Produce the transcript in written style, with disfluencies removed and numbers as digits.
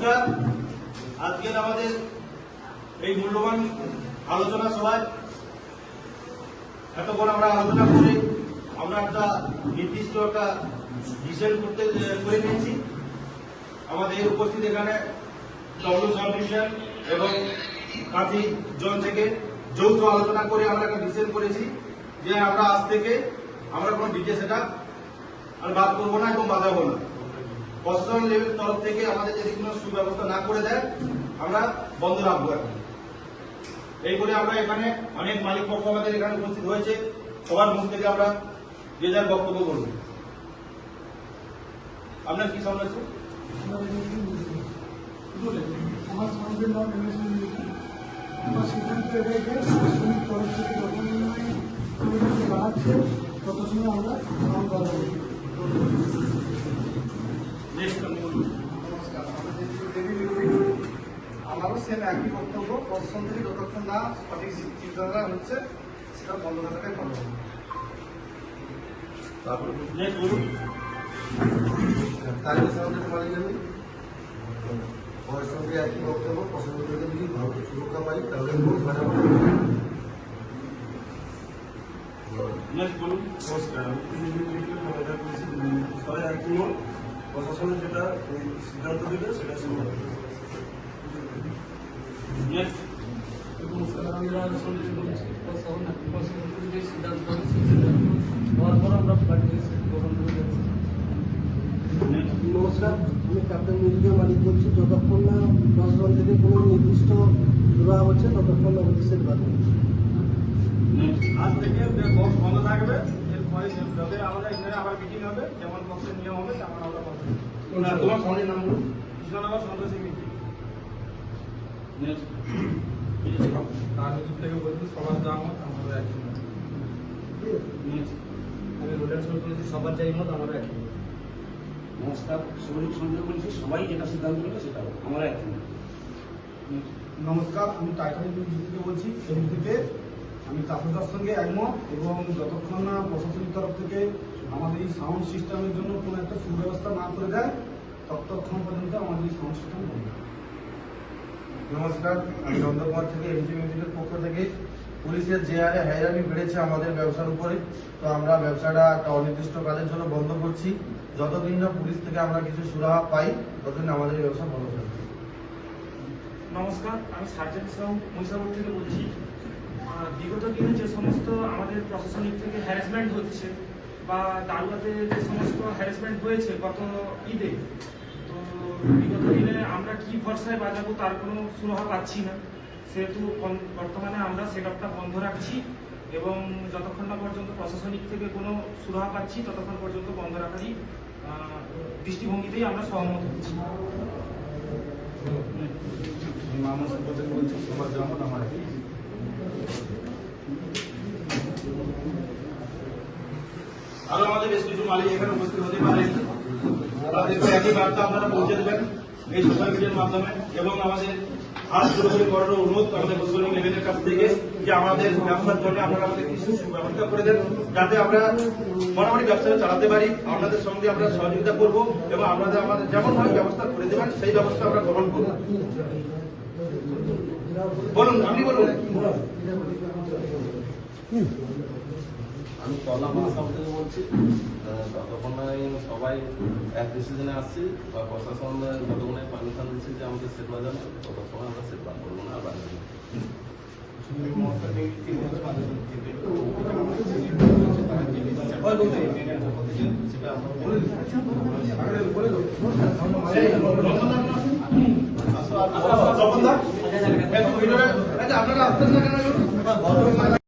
নমস্কার। আজকের আমাদের এই মূল্যবান আলোচনা সভায় এতক্ষণ আমরা আলোচনা করে আমরা একটা নির্দিষ্ট একটা ডিসিশন করে নিয়েছি। আমাদের উপস্থিত এখানে ডব্লিউ সাবমিশন এবং কাঁথি জন থেকে যৌথ আলোচনা করে আমরা একটা ডিসিশন করেছি যে আমরা আজ থেকে আমরা কোনো ডিজে সেটা আর বাদ করবো না এবং বাজাবো না। প্রশাসন লেভেল তরফ থেকে আমাদের যদি কোনো সুব্যবস্থা না করে দেয় আমরা বন্ধ রাখবো। এখন এই করে আমরা এখানে অনেক মালিক পক্ষ আমাদের এখানে উপস্থিত হয়েছে, সবার মুখ থেকে আমরা যে যার বক্তব্য করব। আপনার কি সামনে আছে? আমার সঙ্গে নাম আমার সিদ্ধান্ত এটাই যে প্রশাসনিক তরফ থেকে যখন বাড়াচ্ছে তত সময় আমরা নাম বাড়াবো। নমস্কার, আমারও সেম একই বক্তব্য। প্রশাসন থেকে যতক্ষণ না সঠিক চিন্তাধারা হচ্ছে সেটা বন্ধ থাকাটাই ভালো হবে। আমার সঙ্গে একই বক্তব্য। প্রশাসন থেকে যদি ভালো সুরক্ষা পাই তাহলে সবাই একমত। প্রশাসনের যেটা সিদ্ধান্ত দেবে সেটা শুরু হবে। নমস্কার, আমি ক্যাপ্টেন মিউজিকের মালিক বলছি। যতক্ষণ না প্রশাসন থেকে কোনো নির্দিষ্ট দেওয়া হচ্ছে ততক্ষণ না অফিসের বাদ আজ থেকে বক্স বন্ধ থাকবে। এরপরে যবে আমরা এখানে আবার মিটিং হবে, যেমন বক্সের নিয়ম হবে তেমন আমরা বন্ধ করব। তোমার ফোনের নাম বলুন। কৃষ্ণনগর সন্তোষ সিং রাজনীতি থেকে বলছি সবার যা মত আমাদের একই মত। আমি রোডের শুরু করেছি, সবার যাই মত আমাদের একই মত। নমস্কার, সৌরভ সঞ্জয় বলছি। সবাই যেটা সিদ্ধান্ত নেবে সেটা আমরা একই। নমস্কার, আমি টাইটানিক মিউজিক থেকে বলছি। এমনিতে আমি তাপসদার সঙ্গে একমত এবং যতক্ষণ না প্রশাসনিক তরফ থেকে আমাদের এই সাউন্ড সিস্টেমের জন্য কোনো একটা সুব্যবস্থা না করে দেয় ততক্ষণ পর্যন্ত আমাদের এই সাউন্ড সিস্টেম বন্ধ। নমস্কার, আমি নন্দকুমার থেকে এমজি মিউজিকের পক্ষ থেকে পুলিশের যে হারে হয়রানি বেড়েছে আমাদের ব্যবসার উপরে, তো আমরা ব্যবসাটা একটা অনির্দিষ্টকালের জন্য বন্ধ করছি। যতদিন না পুলিশ থেকে আমরা কিছু সুরাহা পাই ততদিন আমাদের ব্যবসা বন্ধ থাকবে। নমস্কার, আমি সার্জেন্ট সাউন্ড মহিষাপুর থেকে বলছি। বিগত দিনে যে সমস্ত আমাদের প্রশাসনিক থেকে হ্যারাসমেন্ট হচ্ছে বা দারুয়াতে যে সমস্ত হ্যারাসমেন্ট হয়েছে গত ঈদে, তো বিগত দিনে আমরা কি ভরসায় বাজাবো তার কোনো সুরাহা পাচ্ছি না। সেহেতু বর্তমানে আমরা সেটআপটা বন্ধ রাখছি এবং যতক্ষণ না পর্যন্ত প্রশাসনিক থেকে কোনো সুরাহা পাচ্ছি ততক্ষণ পর্যন্ত বন্ধ রাখারই দৃষ্টিভঙ্গিতেই আমরা সহমত হচ্ছি। মামা সম্পর্কে বলছি সবার যা মত আমার একই। আরো আমাদের বেশ কিছু মালিক এখানে উপস্থিত হতে পারেন। তাদেরকে একই বার্তা আপনারা পৌঁছে দেবেন এই সোশ্যাল মিডিয়ার মাধ্যমে এবং আমাদের হাত জোরে করার অনুরোধ আমাদের প্রশাসনিক লেভেলের কাছ থেকে যে আমাদের ব্যবসার জন্য আপনারা আমাদের কিছু ব্যবস্থা করে দেন যাতে আমরা মোটামুটি ব্যবসাটা চালাতে পারি। আপনাদের সঙ্গে আমরা সহযোগিতা করব এবং আপনাদের আমাদের যেমনভাবে ব্যবস্থা করে দেবেন সেই ব্যবস্থা আমরা গ্রহণ করব। বলুন, আপনি বলুন। আমি কলা মাসাম থেকে বলছি। ততক্ষণ সবাই এক ডিসিশনে আসছি বা প্রশাসন যতক্ষণ পারমিশন দিচ্ছে যে আমাদের সেট বাজানো ততক্ষণ আমরা সেট বার করবো না। আর বাজাবো আপনারা আসতেন না কেন?